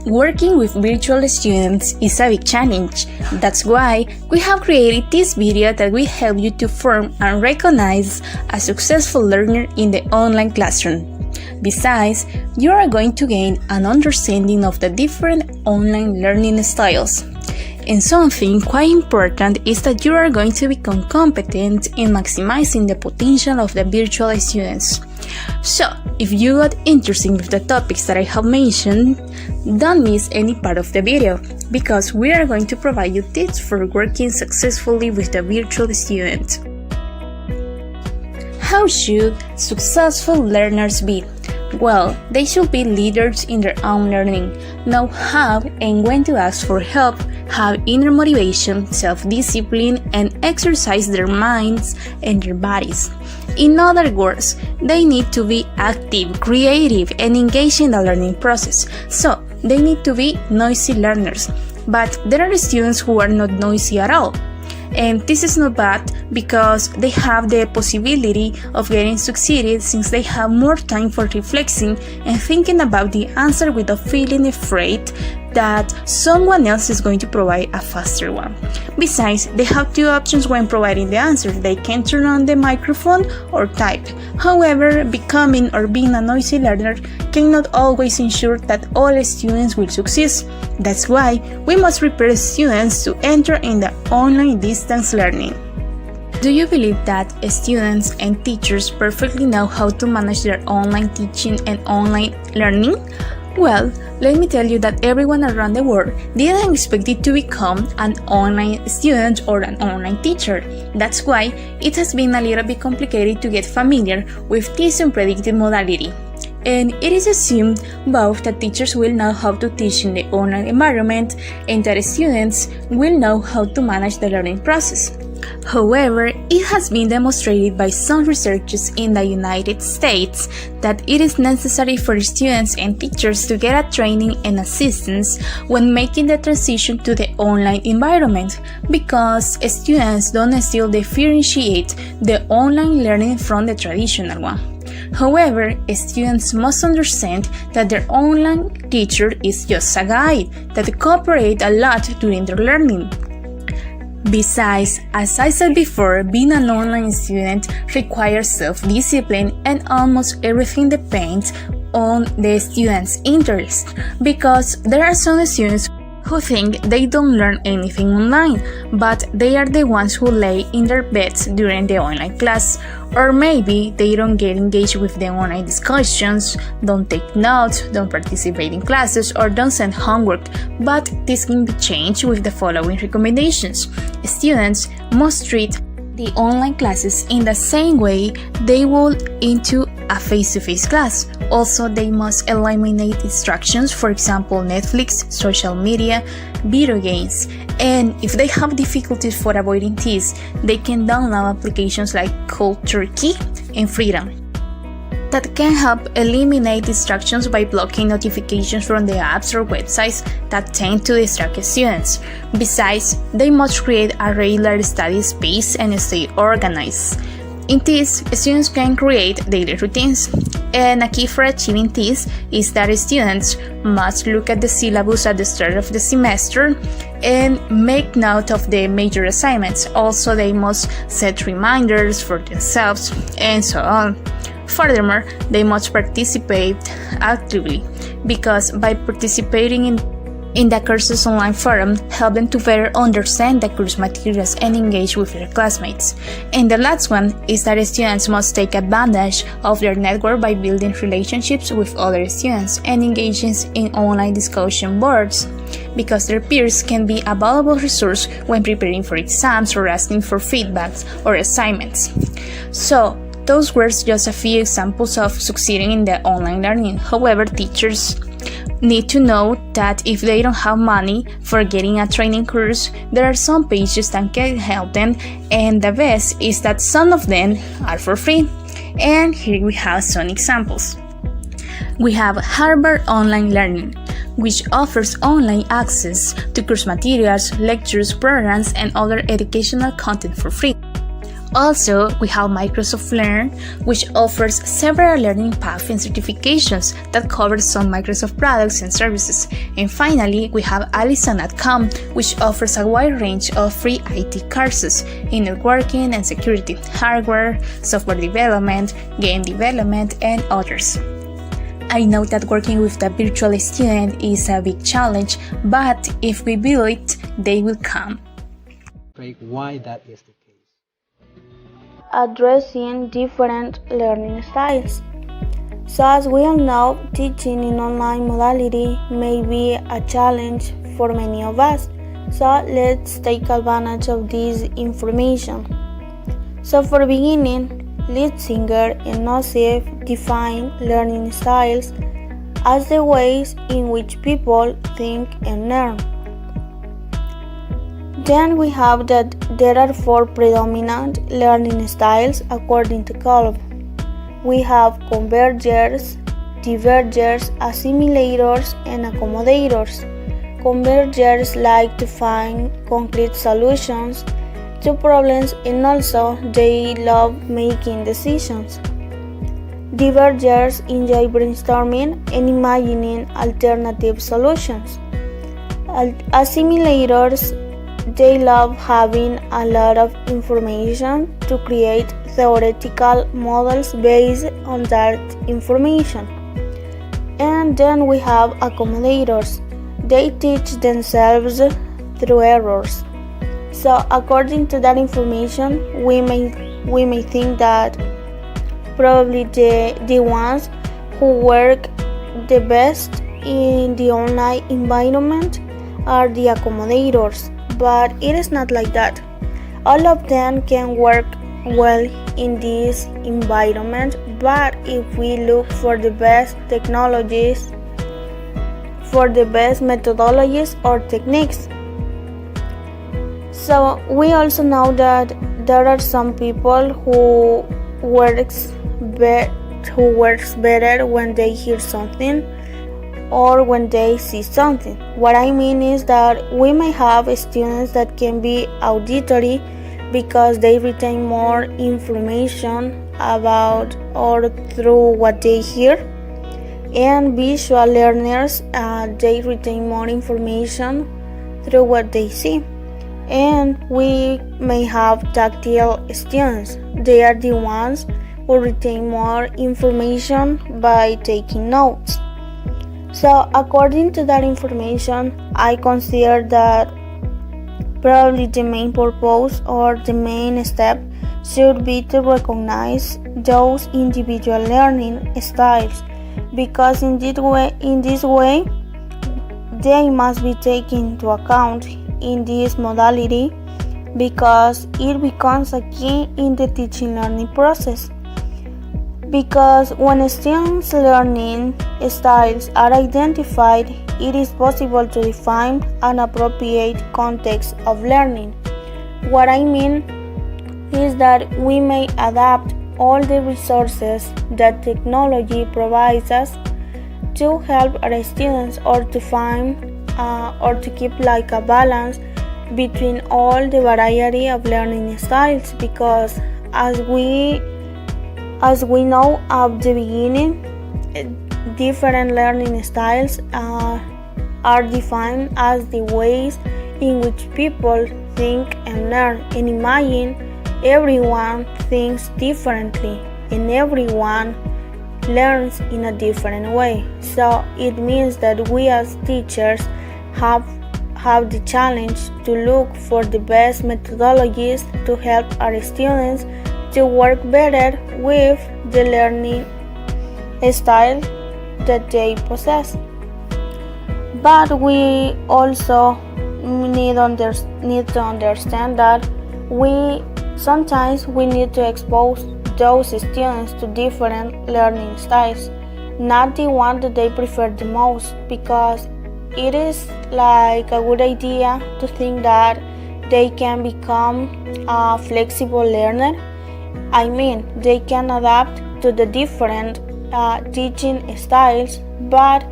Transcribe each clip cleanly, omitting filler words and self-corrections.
Working with virtual students is a big challenge. That's why we have created this video that will help you to form and recognize a successful learner in the online classroom. Besides, you are going to gain an understanding of the different online learning styles. And something quite important is that you are going to become competent in maximizing the potential of the virtual students. So, if you got interested with the topics that I have mentioned, don't miss any part of the video, because we are going to provide you tips for working successfully with the virtual student. How should successful learners be? Well, they should be leaders in their own learning, know how and when to ask for help, have inner motivation, self-discipline, and exercise their minds and their bodies. In other words, they need to be active, creative, and engaged in the learning process. So, they need to be noisy learners. But there are students who are not noisy at all. And this is not bad, because they have the possibility of getting succeeded since they have more time for reflecting and thinking about the answer without feeling afraid that someone else is going to provide a faster one. Besides, they have two options when providing the answer. They can turn on the microphone or type. However, becoming or being a noisy learner cannot always ensure that all students will succeed. That's why we must prepare students to enter in the online distance learning. Do you believe that students and teachers perfectly know how to manage their online teaching and online learning? Well, let me tell you that everyone around the world didn't expect it to become an online student or an online teacher. That's why it has been a little bit complicated to get familiar with this unpredicted modality. And it is assumed both that teachers will know how to teach in the online environment and that students will know how to manage the learning process. However, it has been demonstrated by some researchers in the United States that it is necessary for students and teachers to get a training and assistance when making the transition to the online environment, because students don't still differentiate the online learning from the traditional one. However, students must understand that their online teacher is just a guide that cooperates a lot during their learning. Besides, as I said before, being an online student requires self-discipline, and almost everything depends on the student's interest, because there are some students who think they don't learn anything online, but they are the ones who lay in their beds during the online class. Or maybe they don't get engaged with the online discussions, don't take notes, don't participate in classes, or don't send homework, but this can be changed with the following recommendations. Students must treat the online classes in the same way they would into a face-to-face class. Also, they must eliminate distractions, for example, Netflix, social media, video games. And if they have difficulties for avoiding this, they can download applications like Cold Turkey and Freedom that can help eliminate distractions by blocking notifications from the apps or websites that tend to distract students. Besides, they must create a regular study space and stay organized. In this, students can create daily routines, and a key for achieving this is that students must look at the syllabus at the start of the semester and make note of the major assignments. Also, they must set reminders for themselves, and so on. Furthermore, they must participate actively, because by participating in the course's online forum, help them to better understand the course materials and engage with their classmates. And the last one is that students must take advantage of their network by building relationships with other students and engaging in online discussion boards, because their peers can be a valuable resource when preparing for exams or asking for feedbacks or assignments. So, those were just a few examples of succeeding in the online learning. However, teachers need to know that if they don't have money for getting a training course, there are some pages that can help them, and the best is that some of them are for free. And here we have some examples. We have Harvard Online Learning, which offers online access to course materials, lectures, programs, and other educational content for free. Also, we have Microsoft Learn, which offers several learning paths and certifications that cover some Microsoft products and services. And finally, we have Allison.com, which offers a wide range of free IT courses in networking and security, hardware, software development, game development, and others. I know that working with the virtual student is a big challenge, but if we build it, they will come. Why that is the case? Addressing different learning styles. So as we all know, teaching in online modality may be a challenge for many of us. So let's take advantage of this information. So for beginning, lead singer and Nosif define learning styles as the ways in which people think and learn. Then we have that there are 4 predominant learning styles according to Kolb. We have convergers, divergers, assimilators, and accommodators. Convergers like to find concrete solutions to problems and also they love making decisions. Divergers enjoy brainstorming and imagining alternative solutions. Assimilators, they love having a lot of information to create theoretical models based on that information. And then we have accommodators. They teach themselves through errors. So according to that information, we may think that probably the ones who work the best in the online environment are the accommodators, but it is not like that. All of them can work well in this environment, but if we look for the best technologies, for the best methodologies or techniques. So we also know that there are some people who works better when they hear something or when they see something. What I mean is that we may have students that can be auditory because they retain more information about or through what they hear, and visual learners they retain more information through what they see. And we may have tactile students. They are the ones who retain more information by taking notes. So according to that information, I consider that probably the main purpose or the main step should be to recognize those individual learning styles, because in this way they must be taken into account in this modality, because it becomes a key in the teaching learning process. Because when students' learning styles are identified, it is possible to define an appropriate context of learning. What I mean is that we may adapt all the resources that technology provides us to help our students, or to find or to keep like a balance between all the variety of learning styles, because as we know at the beginning, different learning styles are defined as the ways in which people think and learn. And imagine everyone thinks differently and everyone learns in a different way. So it means that we as teachers have the challenge to look for the best methodologies to help our students to work better with the learning style that they possess. But we also need to understand that sometimes we need to expose those students to different learning styles, not the one that they prefer the most, because it is like a good idea to think that they can become a flexible learner. I mean, they can adapt to the different teaching styles, but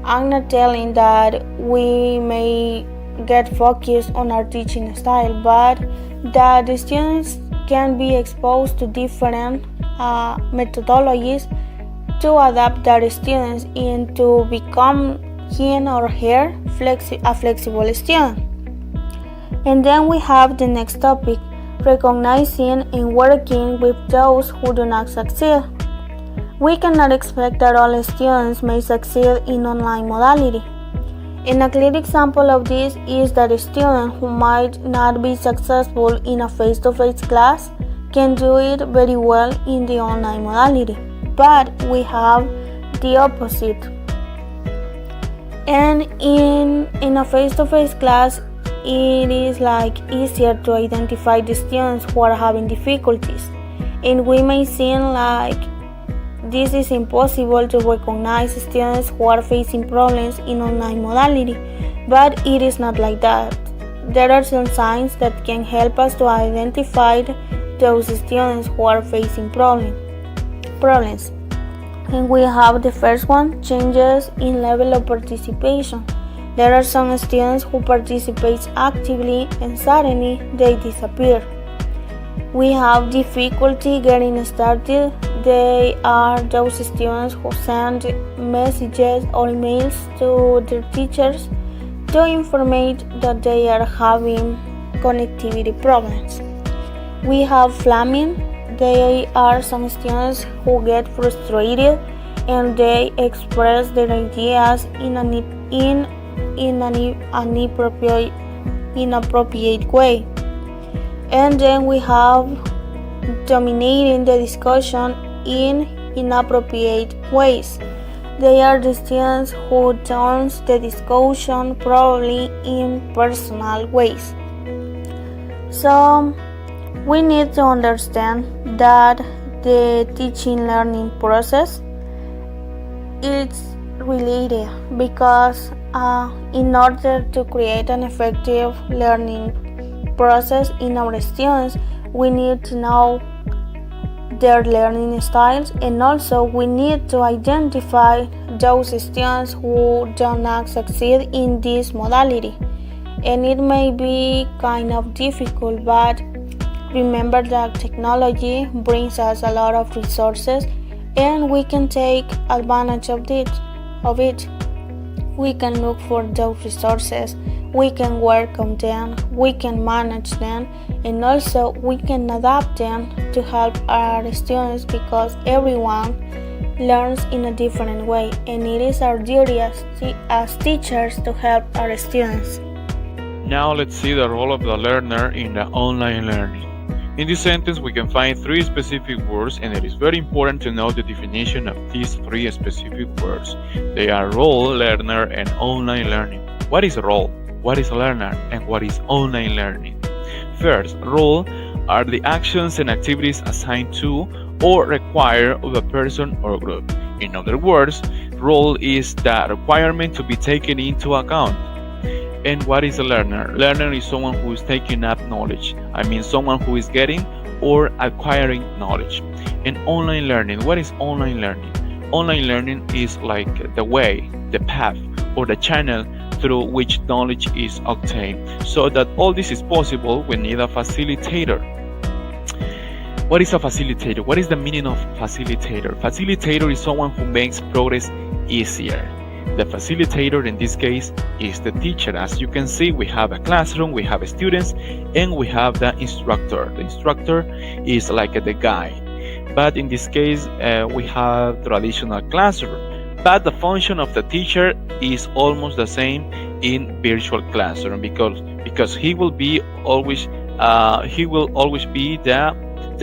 I'm not telling that we may get focused on our teaching style, but that the students can be exposed to different methodologies to adapt their students into become him or her a flexible student. And then we have the next topic, recognizing and working with those who do not succeed. We cannot expect that all students may succeed in online modality. And a clear example of this is that a student who might not be successful in a face-to-face class can do it very well in the online modality. But we have the opposite. And in a face-to-face class, it is easier to identify the students who are having difficulties. And we may seem like this is impossible to recognize students who are facing problems in online modality, but it is not like that. There are some signs that can help us to identify those students who are facing problems. And we have the first one, changes in level of participation. There are some students who participate actively and suddenly they disappear. We have difficulty getting started. They are those students who send messages or emails to their teachers to informate that they are having connectivity problems. We have flaming. They are some students who get frustrated and they express their ideas in an inappropriate way. And then we have dominating the discussion in inappropriate ways. They are the students who turns the discussion probably in personal ways. So we need to understand that the teaching learning process is related because in order to create an effective learning process in our students, we need to know their learning styles, and also we need to identify those students who do not succeed in this modality. And it may be kind of difficult, but remember that technology brings us a lot of resources and we can take advantage of it. We can look for those resources, we can work on them, we can manage them, and also we can adapt them to help our students because everyone learns in a different way, and it is our duty as teachers to help our students. Now let's see the role of the learner in the online learning. In this sentence, we can find three specific words, and it is very important to know the definition of these three specific words. They are role, learner, and online learning. What is role? What is learner? And what is online learning? First, role are the actions and activities assigned to or required of a person or group. In other words, role is the requirement to be taken into account. And what is a learner? Learner is someone who is taking up knowledge. I mean someone who is getting or acquiring knowledge. And online learning, what is online learning? Online learning is like the way, the path, or the channel through which knowledge is obtained. So that all this is possible, we need a facilitator. What is a facilitator? What is the meaning of facilitator? Facilitator is someone who makes progress easier. The facilitator in this case is the teacher. As you can see, we have a classroom, we have students, and we have the instructor. The instructor is like the guide. But in this case, we have traditional classroom. But the function of the teacher is almost the same in virtual classroom because he will always be the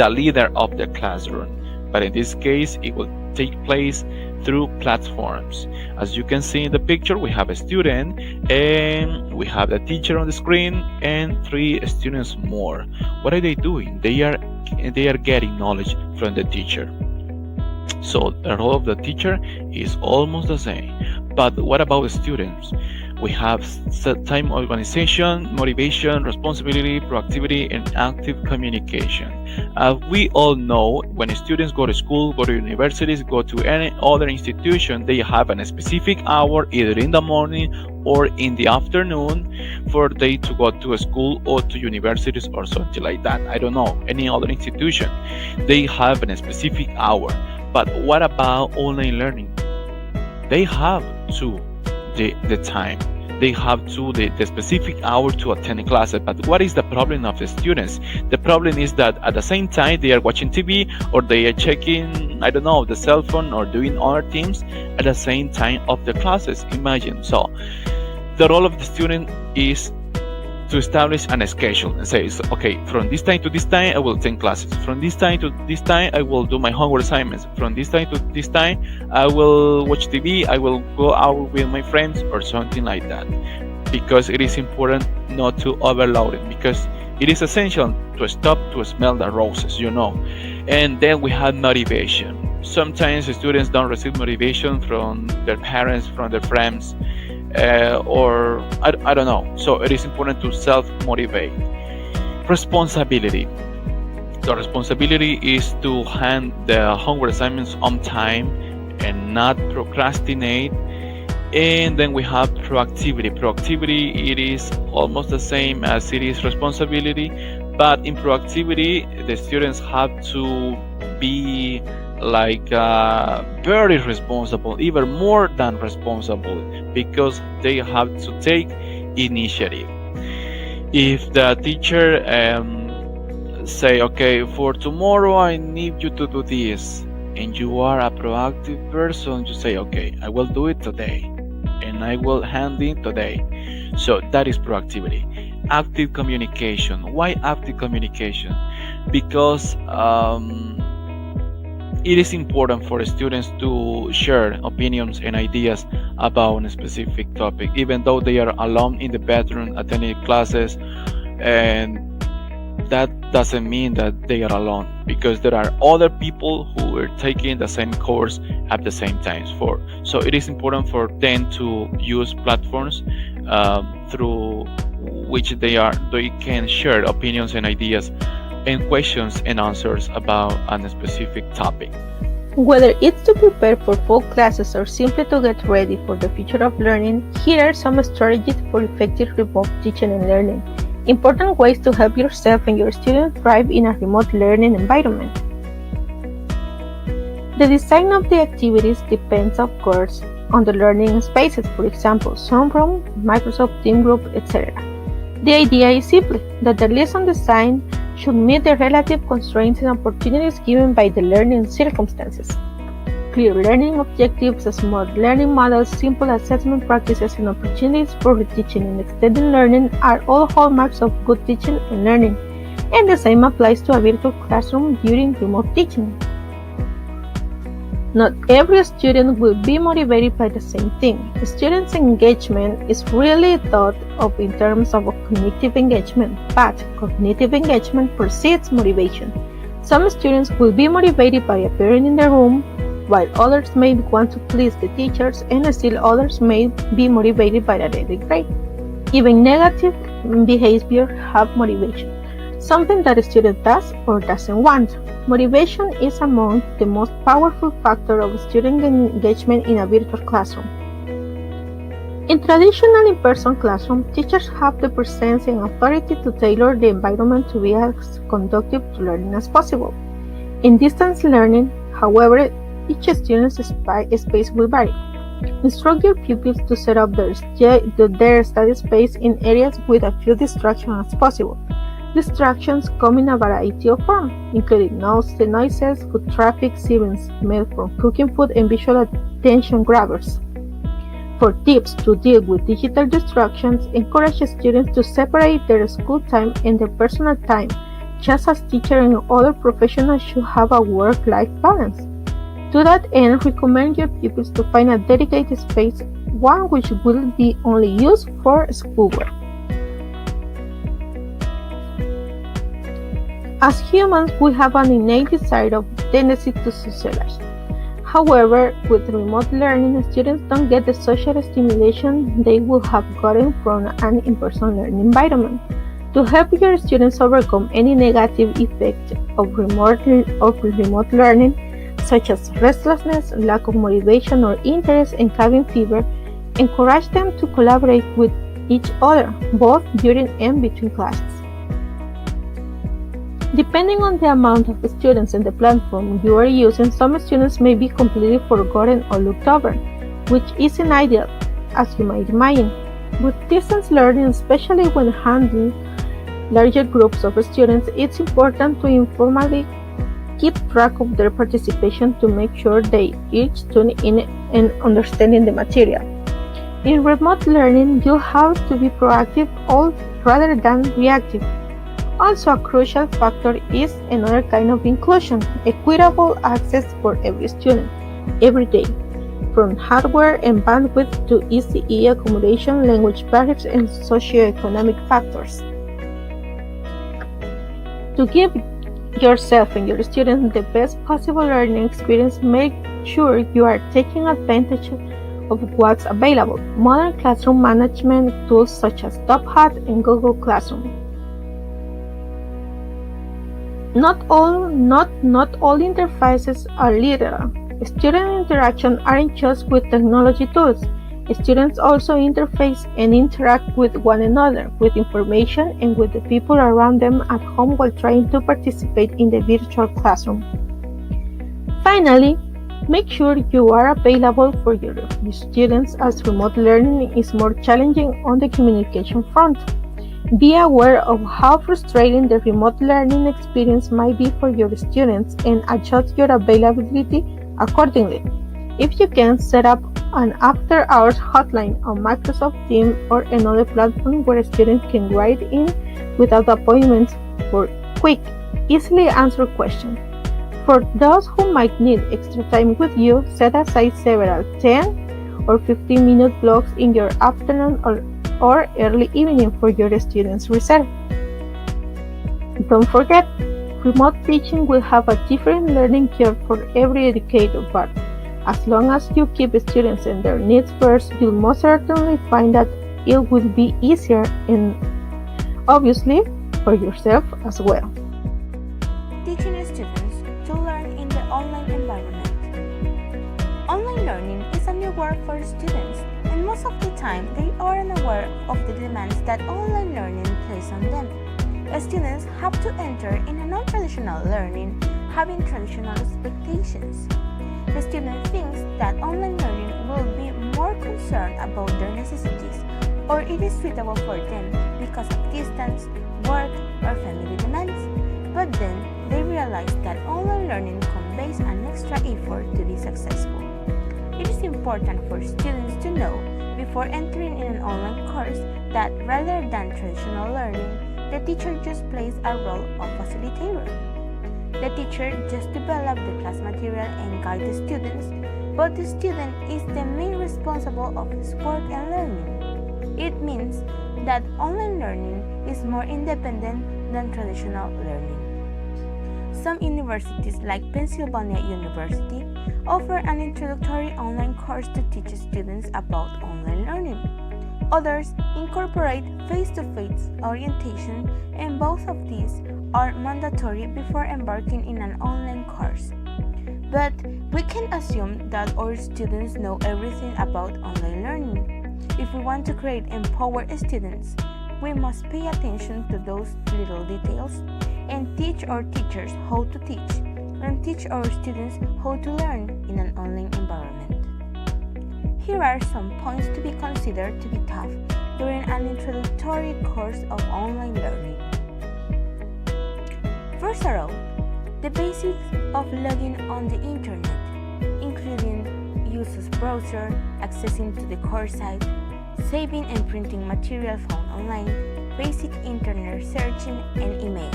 leader of the classroom. But in this case, it will take place through platforms. As you can see in the picture, we have a student and we have the teacher on the screen and 3 students more. What are they doing? They are getting knowledge from the teacher. So the role of the teacher is almost the same. But what about the students? We have time organization, motivation, responsibility, proactivity, and active communication. We all know when students go to school, go to universities, go to any other institution, they have a specific hour either in the morning or in the afternoon for they to go to a school or to universities or something like that. I don't know, any other institution. They have a specific hour. But what about online learning? They have to the time. They have to the specific hour to attend classes. But what is the problem of the students? The problem is that at the same time they are watching TV or they are checking, I don't know, the cell phone or doing other things at the same time of the classes. Imagine. So the role of the student is to establish a schedule and say, okay, from this time to this time I will take classes. From this time to this time I will do my homework assignments. From this time to this time I will watch TV, I will go out with my friends or something like that. Because it is important not to overload it, because it is essential to stop to smell the roses, And then we have motivation. Sometimes the students don't receive motivation from their parents, from their friends, or I don't know. So it is important to self-motivate. Responsibility. The responsibility is to hand the homework assignments on time and not procrastinate. And then we have proactivity. Proactivity, it is almost the same as it is responsibility, but in proactivity the students have to be very responsible, even more than responsible, because they have to take initiative. If the teacher say, okay, for tomorrow I need you to do this, and you are a proactive person, you say, okay, I will do it today and I will hand it today. So that is proactivity. Active communication. Why active communication? Because it is important for students to share opinions and ideas about a specific topic, even though they are alone in the bedroom attending classes, and that doesn't mean that they are alone, because there are other people who are taking the same course at the same time. So it is important for them to use platforms through which they can share opinions and ideas and questions and answers about a specific topic. Whether it's to prepare for fall classes or simply to get ready for the future of learning, here are some strategies for effective remote teaching and learning. Important ways to help yourself and your students thrive in a remote learning environment. The design of the activities depends, of course, on the learning spaces, for example, Zoom Room, Microsoft Team Group, etc. The idea is simply that the lesson design should meet the relative constraints and opportunities given by the learning circumstances. Clear learning objectives, smart learning models, simple assessment practices, and opportunities for reteaching and extending learning are all hallmarks of good teaching and learning, and the same applies to a virtual classroom during remote teaching. Not every student will be motivated by the same thing. Students' engagement is really thought of in terms of cognitive engagement, but cognitive engagement precedes motivation. Some students will be motivated by appearing in the room, while others may want to please the teachers, and still others may be motivated by a daily grade. Even negative behavior have motivation, something that a student does or doesn't want. Motivation is among the most powerful factors of student engagement in a virtual classroom. In traditional in-person classroom, teachers have the presence and authority to tailor the environment to be as conducive to learning as possible. In distance learning, however, each student's space will vary. Instruct your pupils to set up their study space in areas with as few distractions as possible. Distractions come in a variety of forms, including noises, food traffic, sirens, smell from cooking food, and visual attention grabbers. For tips to deal with digital distractions, encourage students to separate their school time and their personal time, just as teachers and other professionals should have a work-life balance. To that end, recommend your pupils to find a dedicated space, one which will be only used for schoolwork. As humans, we have an innate desire of tendency to socialize. However, with remote learning, students don't get the social stimulation they would have gotten from an in-person learning environment. To help your students overcome any negative effect of remote learning, such as restlessness, lack of motivation or interest, and cabin fever, Encourage them to collaborate with each other, both during and between classes. Depending on the amount of students in the platform you are using, some students may be completely forgotten or looked over, which isn't ideal, as you might imagine. With distance learning, especially when handling larger groups of students, it's important to informally keep track of their participation to make sure they each tune in and understanding the material. In remote learning, you'll have to be proactive rather than reactive. Also, a crucial factor is another kind of inclusion, equitable access for every student, every day, from hardware and bandwidth to ECE accommodation, language barriers, and socioeconomic factors. To give yourself and your students the best possible learning experience, make sure you are taking advantage of what's available. Modern classroom management tools such as Top Hat and Google Classroom. Not all interfaces are literal. Student interaction aren't just with technology tools. Students also interface and interact with one another, with information, and with the people around them at home while trying to participate in the virtual classroom. Finally, make sure you are available for your students, as remote learning is more challenging on the communication front. Be aware of how frustrating the remote learning experience might be for your students and adjust your availability accordingly. If you can, set up an after-hours hotline on Microsoft Teams or another platform where students can write in without appointments for quick, easily answered questions. For those who might need extra time with you, set aside several 10 or 15-minute blocks in your afternoon or early evening for your students' reserve. Don't forget, remote teaching will have a different learning curve for every educator, but as long as you keep students and their needs first, you'll most certainly find that it will be easier and obviously for yourself as well. Teaching students to learn in the online environment. Online learning is a new word for students, and most of the time they are unaware of the demands that online learning places on them. Students have to enter in a non-traditional learning, having traditional expectations. The student thinks that online learning will be more concerned about their necessities, or it is suitable for them because of distance, work, or family demands. But then they realize that online learning conveys an extra effort to be successful. It is important for students to know before entering in an online course that rather than traditional learning, the teacher just plays a role of facilitator. The teacher just develops the class material and guides the students, but the student is the main responsible of his work and learning. It means that online learning is more independent than traditional learning. Some universities, like Pennsylvania University, offer an introductory online course to teach students about online learning. Others incorporate face-to-face orientation, and both of these are mandatory before embarking in an online course. But we can assume that our students know everything about online learning. If we want to create empowered students, we must pay attention to those little details and teach our teachers how to teach, and teach our students how to learn in an online environment. Here are some points to be considered to be tough during an introductory course of online learning. First of all, the basics of logging on the internet, including use of browser, accessing to the course site, saving and printing material found online, basic internet searching, and email.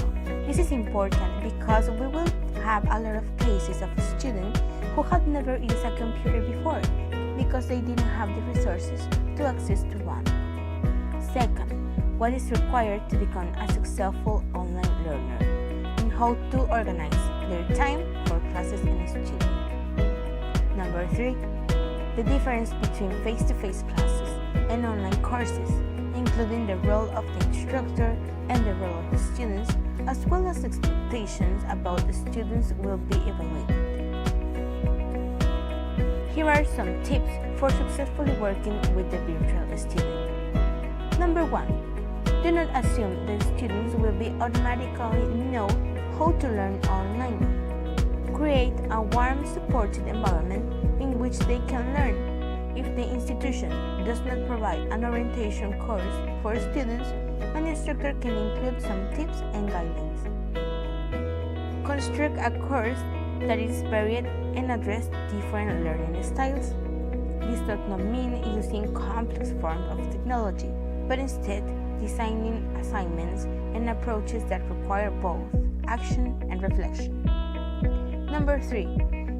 This is important because we will have a lot of cases of students who had never used a computer before because they didn't have the resources to access to one. Second, what is required to become a successful online learner, and how to organize their time for classes and students. Number 3, the difference between face-to-face classes and online courses, including the role of the instructor and the role of the students, as well as expectations about the students will be evaluated. Here are some tips for successfully working with the virtual student. Number 1. Do not assume that students will be automatically know how to learn online. Create a warm, supported environment in which they can learn. If the institution does not provide an orientation course for students, an instructor can include some tips and guidelines. Construct a course that is varied and address different learning styles. This does not mean using complex forms of technology, but instead designing assignments and approaches that require both action and reflection. Number 3.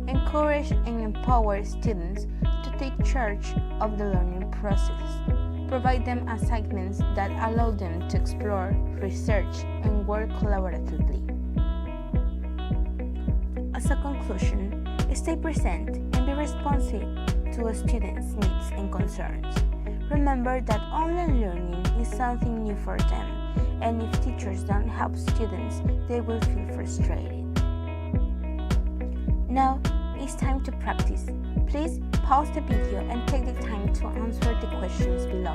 Encourage and empower students to take charge of the learning process. Provide them assignments that allow them to explore, research, and work collaboratively. As a conclusion, stay present and be responsive to a student's needs and concerns. Remember that online learning is something new for them, and if teachers don't help students, they will feel frustrated. Now, it's time to practice. Please pause the video and take the time to answer the questions below